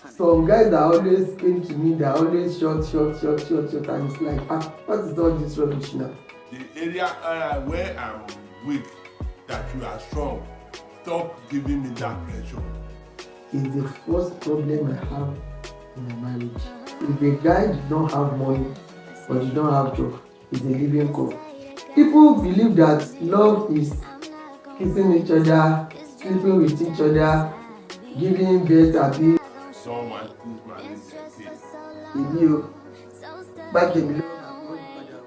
Some guys that always came to me, they're always short, and it's like, what is all this rubbish now? The area where I'm weak, that you are strong, stop giving me that pressure. It's the first problem I have in my marriage. If a guy did not have money or did not have job, it's a living call. People believe that love is kissing each other, sleeping with each other, giving birth happy. Someone who's married again. Èmi o, má jèmi lọ́wọ́ àbúrò mi padà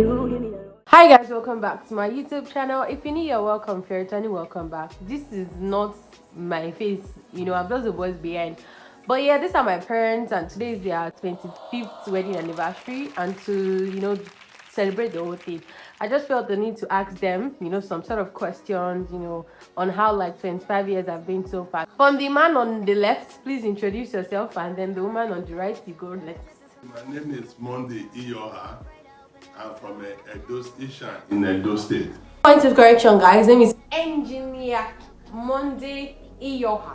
o. Hi guys, welcome back to my YouTube channel. If you're new, you're welcome. If you're returning, welcome back. This is not my face, I'm just the voice behind. But yeah, these are my parents, and today is their 25th wedding anniversary. And to celebrate the whole thing, I just felt the need to ask them some sort of questions on how like 25 years have been so far. From the man on the left, please introduce yourself, and then the woman on the right, you go next. My name is Monday Iyoha. I'm from Ishan in Edo State. Point of correction, guys. His name is Engineer Monday Iyoha,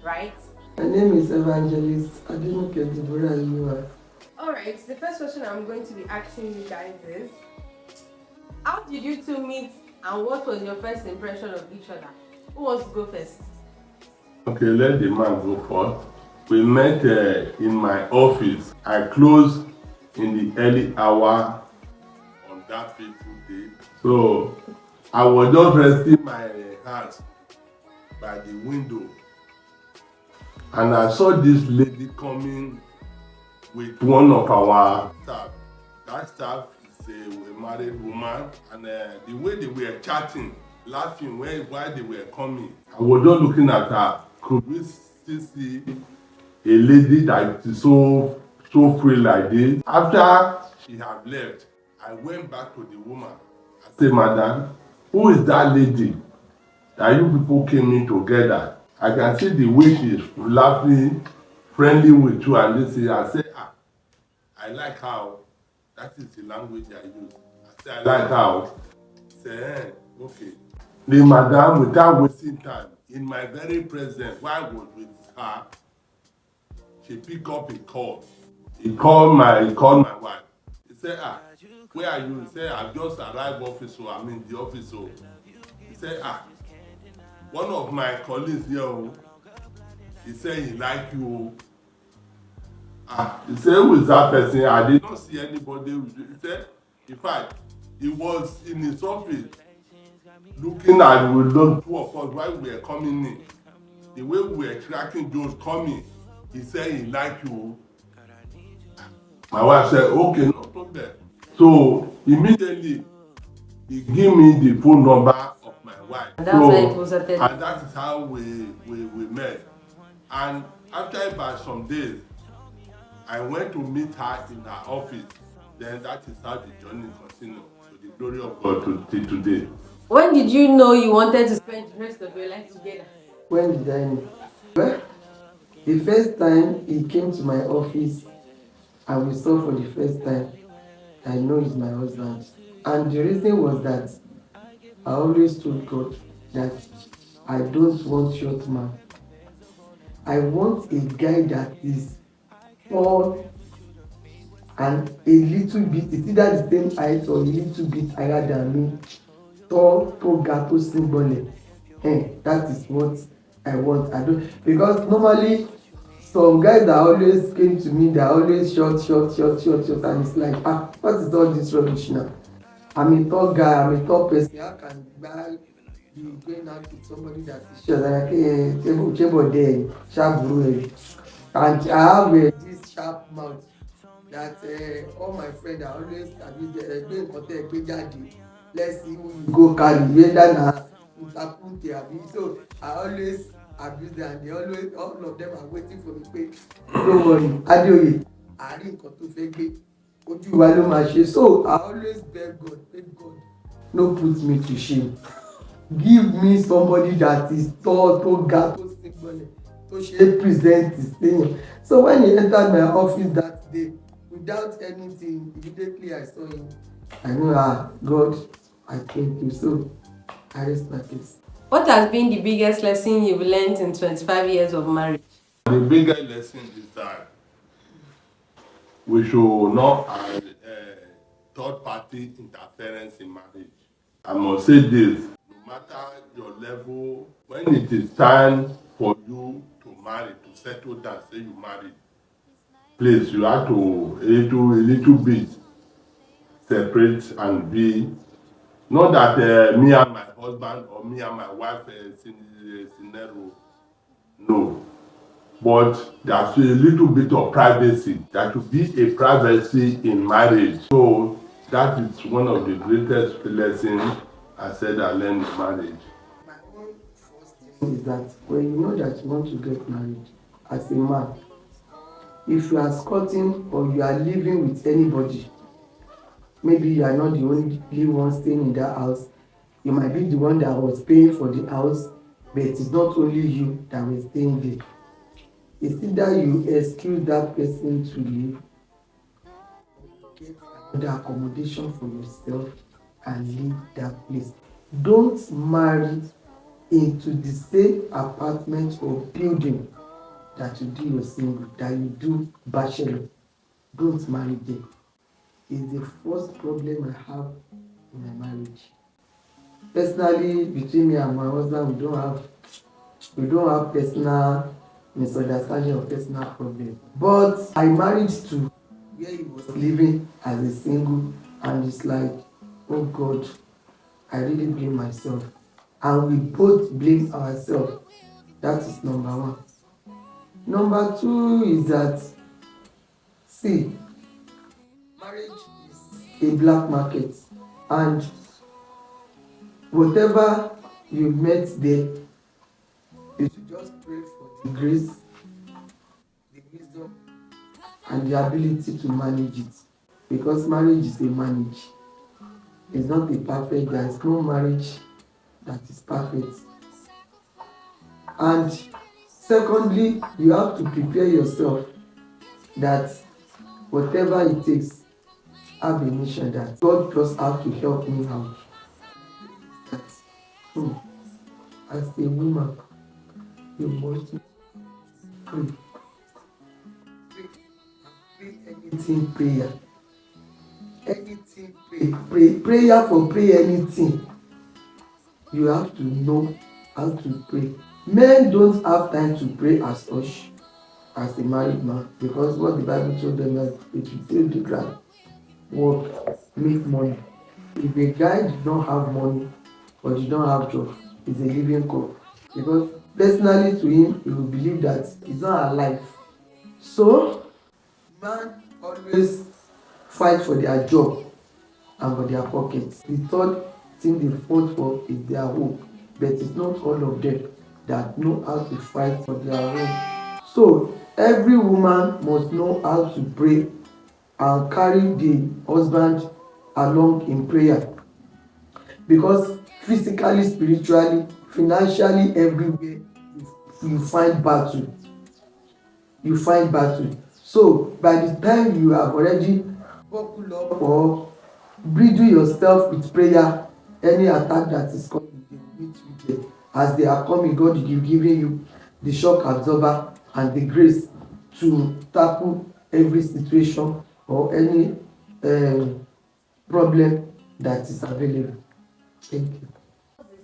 right? My name is Evangelist Adenuke Deborah Iyoha. Alright, the first question I'm going to be asking you guys is, how did you two meet and what was your first impression of each other? Who wants to go first? Okay, let the man go first. We met in my office. I closed in the early hour on that fateful day. So I was just resting my hands by the window, and I saw this lady coming with one of our staff. That staff is a married woman, and the way they were chatting, laughing while they were coming, I was just looking at her. Could we still see a lady that is so free like this? After she had left, I went back to the woman. I said, "Madam, who is that lady that you people came in together? I can see the way she is laughing, friendly with you and this." I said, I like how, that is the language I use. I said, I like how. Say, okay. The madam, without wasting time, in my very presence, while I was with her, she picked up a call. He called my wife. He said, where are you? He said, I've just arrived office, so I'm in the office. So he said, one of my colleagues here, he said he like you. He said, who is that person? I did not see anybody. He said, in fact, he was in his office looking at the two of us while we were coming in. The way we were tracking those coming, he said he like you. My wife said, okay, no problem. So immediately he gave me the phone number of my wife. And that's why it was and that is how we met. And after about some days, I went to meet her in her office. Then that is how the journey continued, to the glory of God till today. When did you know you wanted to spend the rest of your life together? When did I know? Well, the first time he came to my office and we saw for the first time, I know he's my husband. And the reason was that I always told God that I don't want short man. I want a guy that is tall and a little bit, it's either the same height or a little bit higher than me. Tall, gato, symbolic. That is what I want. I don't, because normally some guys that always came to me, they're always short, and it's like, what is all this rubbish now? I'm a tall guy, I'm a tall person. How can I be going out with somebody that is short? Like, table there, sharp blue, and I have this sharp mouth that all my friends are always doing content. Let's see who you go carry, whether na Utapute abi. So I always abuse them, and all of them are waiting for me pé don't worry Adeoye, àárín nǹkan tó fẹ́ gbé ojú wa ló máa ṣe. So I always beg God, no put me to shame. Give me somebody that is tall, ga, tó sígbọnlẹ̀, tó ṣe present his thing. So when he entered my office that day with without anything. Immediately I saw him, I know, God, I thank you. So I rest my case. What has been the biggest lesson you've learned in 25 years of marriage? The bigger lesson is that we should not have third party interference in marriage. I must say this, no matter your level, when it is time for you to marry, to settle down, say you marry, please, you have to a little bit separate and be, not that me and my husband or me and my wife scenario, no. But there's a little bit of privacy. There should be a privacy in marriage. So that is one of the greatest lessons I said I learned in marriage. My own first thing is that when you know that you want to get married, as a man, if you are squatting or you are living with anybody, maybe you are not the only one staying in that house, you might be the one that was paying for the house, but it's not only you that was staying there. It's either you excuse that person to leave, get another accommodation for yourself and leave that place. Don't marry into the same apartment or building that you do your single, that you do bachelor. Don't marry there. It's the first problem I have in my marriage. Personally, between me and my husband, we don't have personal misunderstanding or personal problem. But I married to where he was living as a single, and it's like, oh God, I really blame myself. And we both blame ourselves. That is number one. Number two is that, see, marriage is a black market, and whatever you met there, you should just pray for the grace, the wisdom, and the ability to manage it. Because marriage is a manage. It's not a perfect. There is no marriage that is perfect. And secondly, you have to prepare yourself that whatever it takes, have a mission that God just have to help me out. That, as a woman, you must pray. Pray anything prayer. Anything pray. Prayer for pray anything. You have to know how to pray. Men don't have time to pray as such as a married man, because what the Bible told them is it will till the ground, work, make money. If a guy did not have money or did not have job, he's a living corpse. Because personally to him, he will believe that he's not alive. So, man always fight for their job and for their pockets. The third thing they fought for is their hope, but it's not all of them that know how to fight for their hope. So, every woman must know how to pray and carry the husband along in prayer, because physically, spiritually, financially, everywhere you find battle. So by the time you have already buckled up or bridle yourself with prayer, any attack that is coming, they will meet you there. As they are coming, God is giving you the shock absorber and the grace to tackle every situation or any problem that is available. Thank you.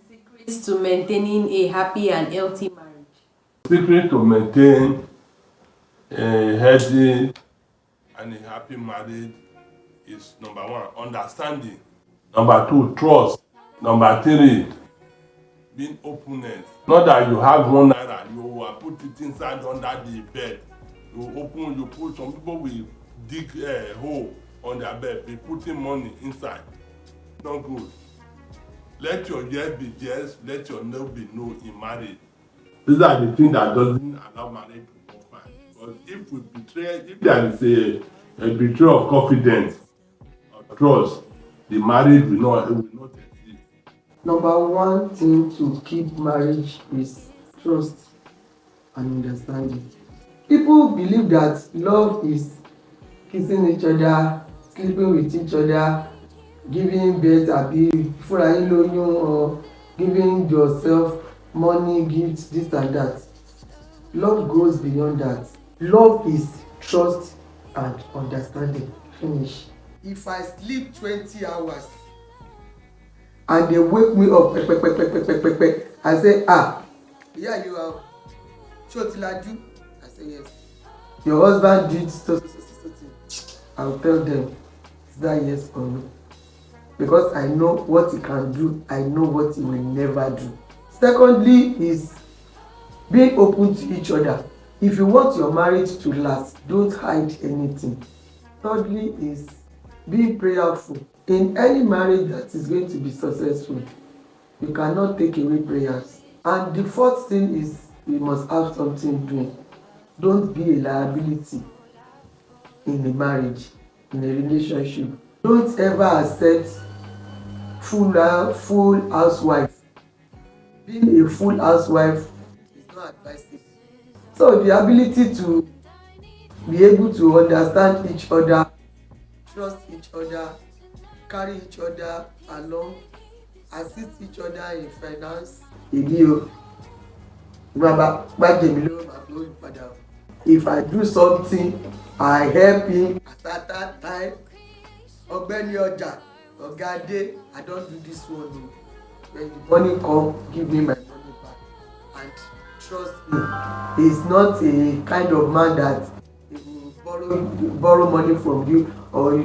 Secrets to maintaining a happy and healthy marriage. Secret to maintain a healthy and a happy marriage is number one, understanding. Number two, trust. Number three, being openness. Not that you have one naira, you put it inside under the bed. You put, some people will dig a hole on their bed, be putting money inside. Not good. Let your yes be yes, let your no be no in marriage. These are the things that doesn't allow marriage to go fine. Because if there is a betrayal of confidence or trust, the marriage will not exist. Number one thing to keep marriage is trust and understanding. People believe that love is kissing each other, sleeping with each other, giving birth abi fúnra yín lóyún or giving yourself money, gifts, this and that. Love goes beyond that. Love is trust and understanding. Finish. If I sleep 20 hours and they wake me up pepepepepepepe, I say, ìyá you are ṣé o ti lajú? I say yes. Your husband did so. I will tell them, is that yes or no? Because I know what he can do, I know what he will never do. Secondly is being open to each other. If you want your marriage to last, don't hide anything. Thirdly is being prayerful. In any marriage that is going to be successful, you cannot take away prayers. And the fourth thing is you must have something doing. Don't be a liability in a marriage, in a relationship. Don't ever accept full housewife. Being a full housewife is not advisable. So the ability to be able to understand each other, trust each other, carry each other along, assist each other in finance. If I do something, I help him at that time. Ọ̀gbẹ́ni ọjà, ọ̀gá dé, I don't do this one. When the money come, give me my money back. And trust me, he's not a kind of man that will borrow money from you or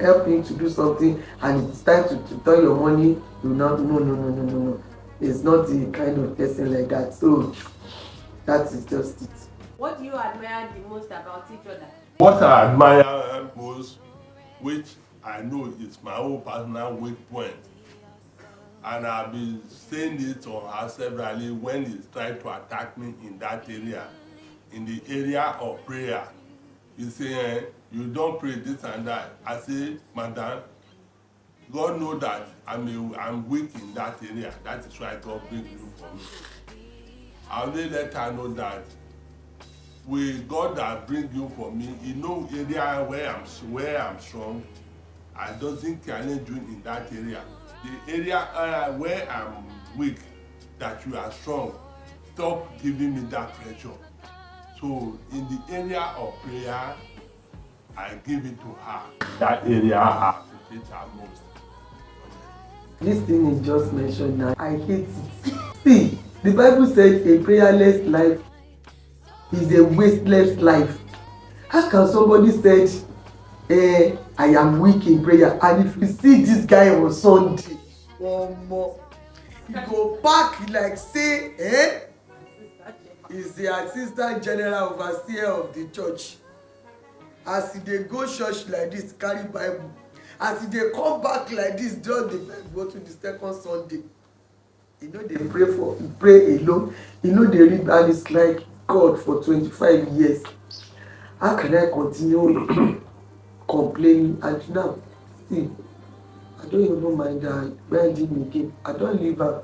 help him to do something and it's time to turn your money. You not no. He's not the kind of person like that. So that is just it. What do you admire the most about each other? What I admire most, which I know is my own personal weak point, and I've been saying it on her severally when he's trying to attack me in that area, in the area of prayer. He say, you don't pray this and that. I say, madam, God know that I'm weak in that area. That is why God bring you for me. I only let her know that with God that bring you for me, you know area where I'm strong. I doesn't challenge you in that area. The area where I'm weak, that you are strong, stop giving me that pressure. So in the area of prayer, I give it to her. That area I appreciate her most. This thing is just mentioned now. I hate it. See, the Bible said a prayerless life is a wasteless life. How can somebody say, I am weak in prayer, and if you see this guy on Sunday, he go back like say, he's the assistant general overseer of the church. As he dey go church like this, carry Bible. As he dey come back like this, just the Bible go to the second Sunday. You know they pray alone. You know they read, and it's like God for 25 years. How can I continue complaining? And now, see, I don't even mind that when did me again. I don't leave her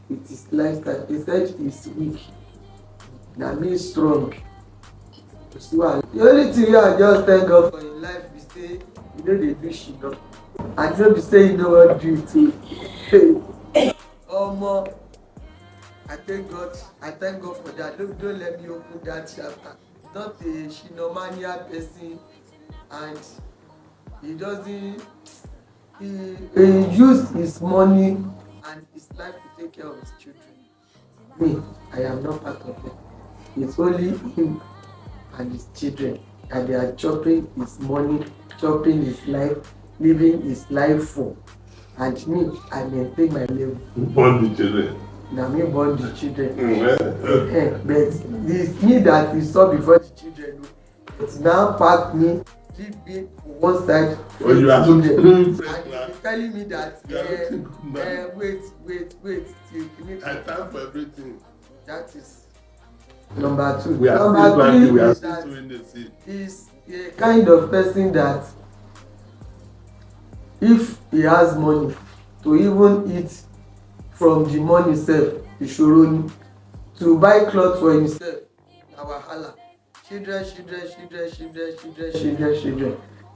with his lifestyle. He said he's weak. Now me strong. The only thing I just thank God for in life is say you know they do shit up. And you know be say you know what to do too. I thank God for that. Don't let me open that chapter. Not a Shinomania person, and he used his money and his life to take care of his children. Me, I am not part of it. It's only him and his children, and they are chopping his money, chopping his life, living his life for. And me, I maintain my level. Born the children. Now me born the children. But it's me that you saw before the children. It's now part me, leave me for one side. Oh, you are children. And you're telling me that wait till you need I time for everything. That is number 2. We are Number 3 we are is still that doing the same. he's a kind of person that if he has money to even eat from the money itself, ìṣòro ni. To buy cloth for himself na wahala. children.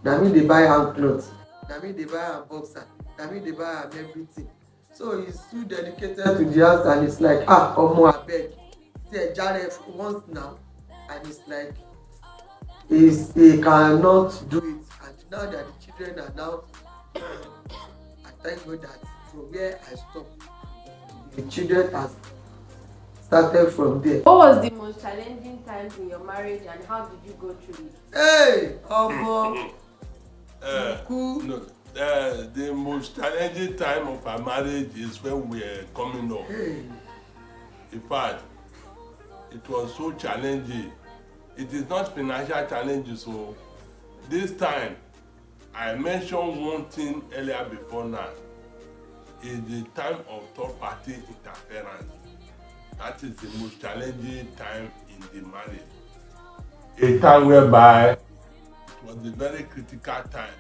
Na me dey buy am cloth, na me dey buy am boxer, na me dey buy am everything. So he's too dedicated to the house, and it's like, omo abeg, see jare once now, and it's like he cannot do it. And now that the children are now, I thank God that from where I stop, the children has started from there. What was the most challenging times in your marriage and how did you go through it? Hey, omo. No, the most challenging time of our marriage is when we are coming up. Hey. In fact, it was so challenging. It is not financial challenges. So this time, I mentioned one thing earlier before now. Is the time of third party interference. That is the most challenging time in the marriage. A time whereby it was a very critical time.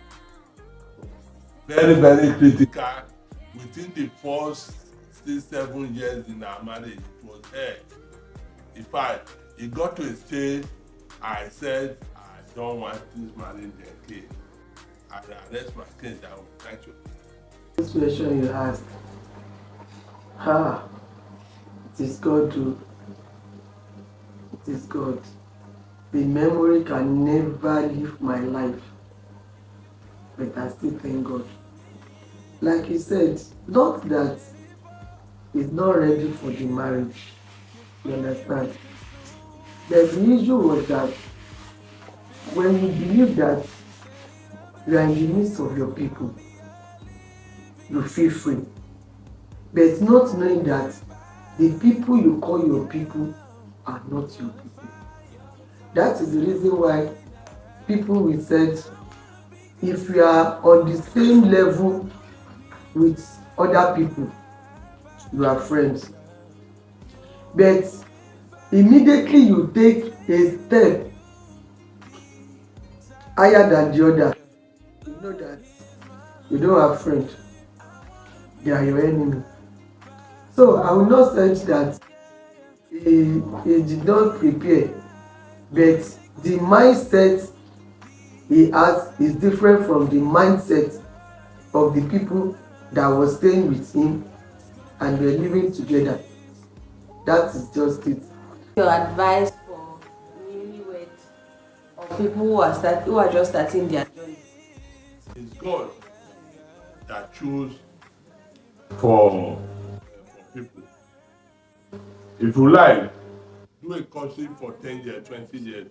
Very, very critical. Within the first 6-7 years in our marriage, it was hell. In fact, it got to a stage I said, I don't want this marriage again. I arrest my case down. Thank you. This question you asked, it is God too. It is God. The memory can never leave my life, but I still thank God. Like he said, not that he's not ready for the marriage, you understand? But the issue was that when you believe that you are in the midst of your people, you feel free. But not knowing that the people you call your people are not your people. That is the reason why people will say, if you are on the same level with other people, you are friends. But immediately you take a step higher than the other, you know that you don't have friends. They are your enemy. So I will not say that he did not prepare, but the mindset he has is different from the mindset of the people that was staying with him and were living together. That is just it. Your advice for newlyweds or people who are just starting their journey? It's God that choose for people. If you like, do a courtship for 10 years, 20 years.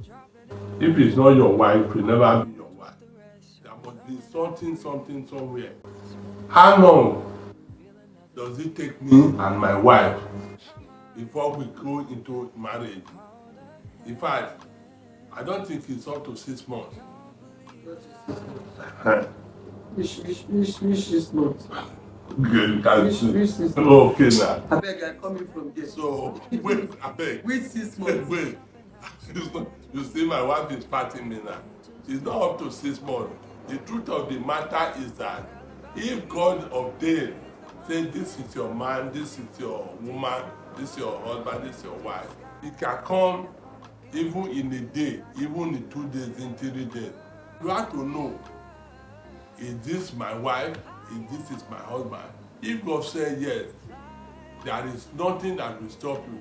If it's not your wife, it will never be your wife. There must be something somewhere. How long does it take me and my wife before we go into marriage? In fact, I don't think it's up to 6 months. Which 6 months? Okay, Which 6 months? okay now. Abeg, I coming from there. So wait, abeg. Which 6 months? Wait. You see, my wife is fighting me now. It's not up to 6 months. The truth of the matter is that if God ordained, say this is your man, this is your woman, this is your husband, this is your wife, it can come even in a day, even in 2 days, in 3 days. You have to know, is this my wife? Is this my husband? If God said yes, there is nothing that will stop you.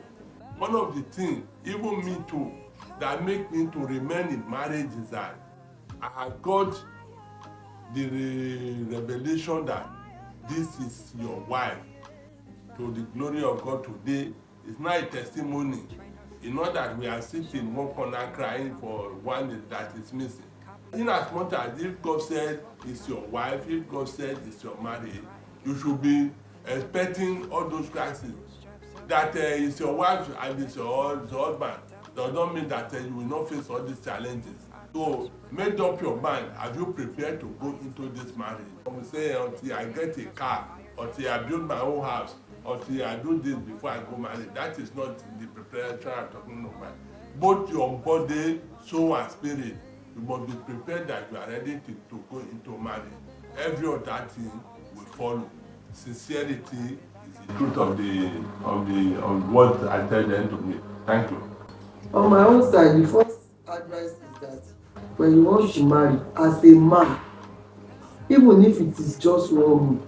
One of the things, even me too, that make me to remain in marriage is that I have got the revelation that this is your wife. To the glory of God today, it's not a testimony. It's not that we are sitting in one corner crying for one that is missing. In as much as if God said it's your wife, if God said it's your marriage, you should be expecting all those crises. That it's your wife and it's your husband does not mean that you will not face all these challenges. So make up your mind. Have you prepared to go into this marriage? I'm saying until I get a car, until I build my own house, until I do this before I go married. That is not the preparation I'm talking about. Both your body, soul and spirit, you must be prepared that you are ready to go into marriage. Every other thing will follow. Sincerity is the truth of what I tell them to me. Thank you. On my own side, the first when you want to marry as a man, even if it is just one room,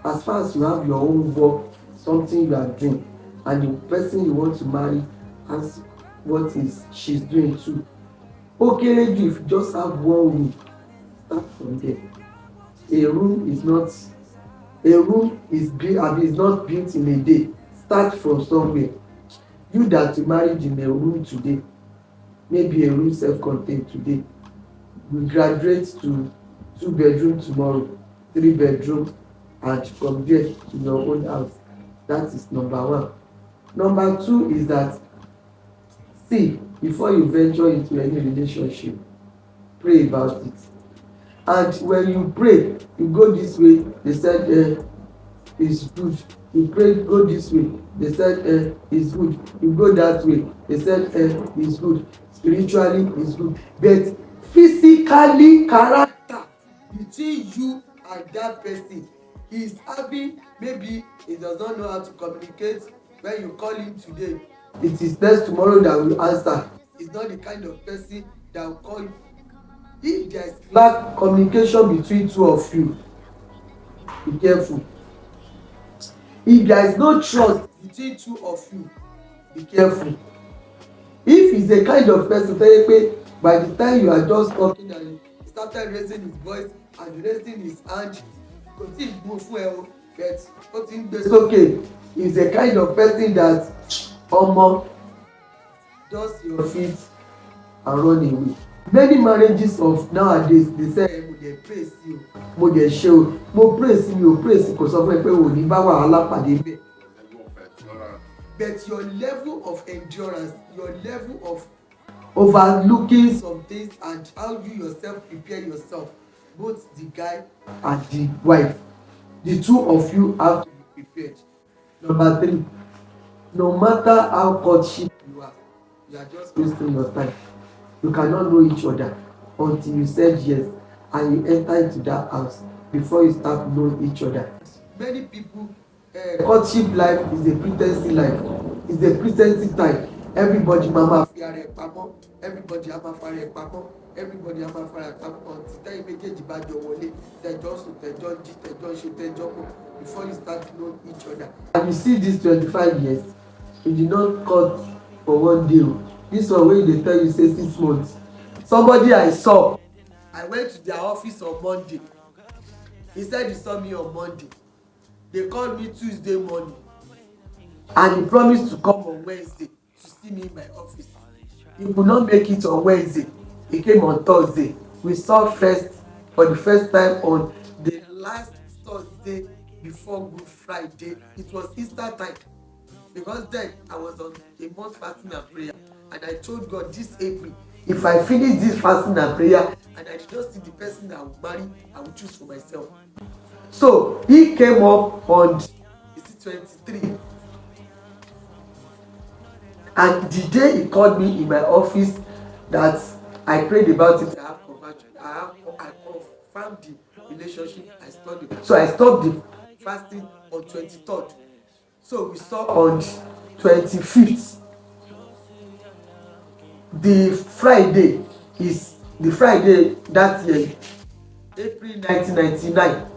as far as you have your own work, something you are doing, and the person you want to marry has what is she's doing too, okay, if you just have one room, start from there. A room is not built in a day. Start from somewhere. You that you married in a room today, maybe a room self-contained today, we graduate to 2 bedroom tomorrow, 3 bedroom, and from there to your own house. That is number one. Number two is that, see, before you venture into any relationship, pray about it. And when you pray, you go this way, they said it's good. You pray, go this way, they said it's good. You go that way, they said it's good. Spiritually it's good, but physically, character between you and that person is having, maybe he does not know how to communicate. When you call him today, it is next tomorrow that will answer. He's not the kind of person that will call you. If there is lack communication between two of you, be careful. If there is no trust between two of you, be careful. If he's a kind of person tell you by the time you are just talking and he started raising his voice and raising his hand, kò tí ì gbó fún ẹ o, but ó ti ń gbé sókè, he's a kind of person that ọmọ dust your feet and run away. Many marriages of nowadays, they say mo dey pray sí o, mo dey ṣe o, mo pray sí mi o, pray sí kò sọ fún ẹ pé o ní bá wàhálà pàdé bẹ́ẹ̀. But your level of endurance, your level of overlooking some things, and how you yourself prepare yourself, both the guy and the wife, the two of you have to be prepared. Number three, no matter how courtship you are just wasting your time. You cannot know each other until you said yes and you enter into that house before you start knowing each other. Many people, courtship life is a pregnancy life. It's a pregnancy time. Everybody mama fi ara ẹ̀ pamọ́, everybody ama fi ara ẹ̀ pamọ́, everybody ama fi ara ẹ̀ pamọ́ until tẹ́yìn méjèèjì bá jọ wọlé, tẹ́jọ́ sùn, tẹ́jọ́ jí, tẹ́jọ́ ṣe, tẹ́jọ́ pọ̀, before you start to know each other. And you see this 25 years, you did not cut for one day. This one wey dey tell you say 6 months. Somebody I saw, I went to their office on Monday. He said he saw me on Monday. They called me Tuesday morning, and he promised to come on Wednesday to see me in my office. He could not make it on Wednesday. He came on Thursday. We saw first for the first time on the last Thursday before Good Friday. It was Easter time, because then I was on a month fasting and prayer, and I told God this April, if I finish this fasting and prayer and I did not see the person that I will marry, I will choose for myself. So he came up on 23, and the day he called me in my office that I prayed about it, I have conversion, I confirmed the relationship, I stopped it. So I stopped the fasting on 23rd. So we saw on 25th. The Friday is the Friday that year, April 1999.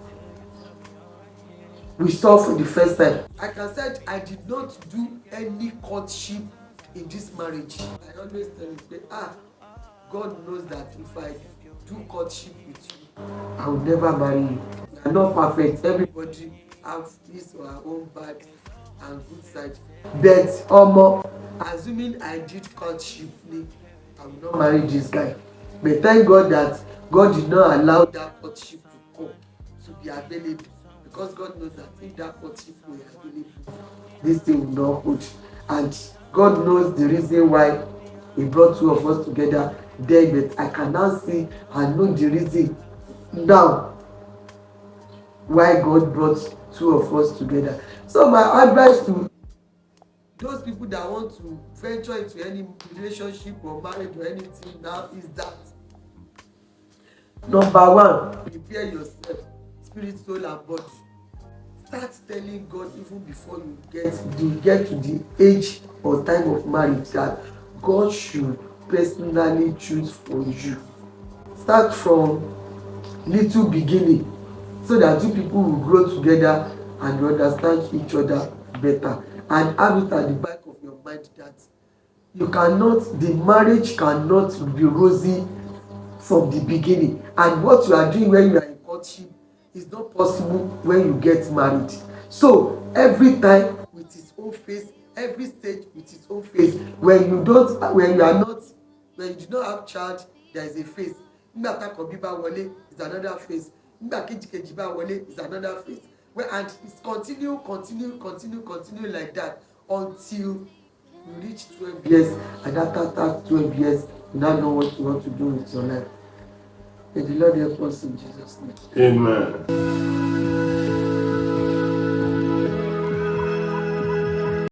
We saw for the first time. Like I said, I did not do any courtship in this marriage. I always tell you, God knows that if I do courtship with you, I will never marry you. We are not perfect. Everybody have his or her own bad and good side. But assuming I did courtship, I will not marry this guy. But thank God that God did not allow that courtship to come, to be available. Because God knows that if that courtship were available, this thing will not hold. And God knows the reason why He brought two of us together then, but I can now see and know the reason now why God brought two of us together. So my advice to those people that want to venture into any relationship or marriage or anything now is that, number one, prepare yourself, spirit, soul and body. Start telling God even before you get to the age or time of marriage that God should personally choose for you. Start from little beginning so that you people will grow together and understand each other better, and have it at the back of your mind that the marriage cannot be rosy from the beginning, and what you are doing when you are in courtship is not possible when you get married. So every time with its own face, every stage with its own face. When you do not have child, there is a face. Nígbà tá kan bí bá wọlé is another face. Nígbà kejì bá wọlé is another face. And it's continue like that until you reach 12 years, and after that 12 years you now know what you want to do with your life. May the Lord help us in Jesus' name. Amen.